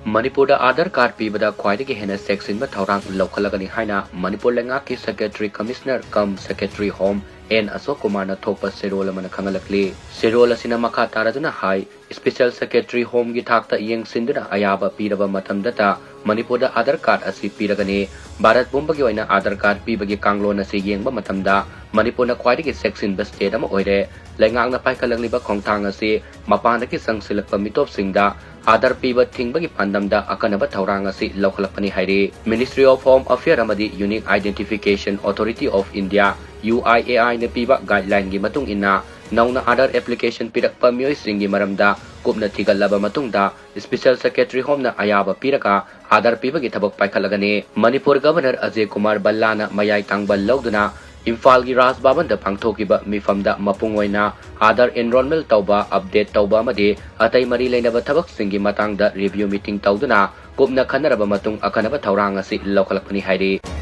Manipur Aadhar card pibada Khwaidagi Checksinba Thorang Lokalagani Haina, Manipur Lengaki Secretary Commissioner cum Secretary Home and Asok Kumar na Thopa Serola Manakangalakli. Serola Sinamaka Taraduna High, Special Secretary Home Gitakta Yang Sinduna Ayaba Piraba Matamdata, Manipur Aadhar card asi Piragani, Bharat Leibakki Oina Aadhar card Pibagi Kanglonda Yengba Matamda, Manipur na Khwaidagi Checksinba State ama oire, Lengang na Paikalangliba Kongtang asi, Mapandaki Sangsilak Pamitop Singda, Aadhar Pibagi Tingbagi Pandamda Akanaba Taurang asi Lokalapani Hairi, Ministry of Home Affairs amadi Unique Identification Authority of India, UIAI na piba guideline gi matung ina, nauna Aadhar application pirakpa mioy singi maramda, kupna tigalaba matungda, Special Secretary Home na ayaba piraka, Aadhar Pibagi tabok paikalagani, Manipur Governor Ajay Kumar Ballana mayay tangbal lawduna, Imphal gi Rajbhavan da pangthokiba mifamda mapungoina Aadhar enrollment tauba update tauba amadi atay mari lainaba thabak singi matangda review meeting tauduna kupna khanaraba matung akanaba thaurang asi lokalakpani hairi.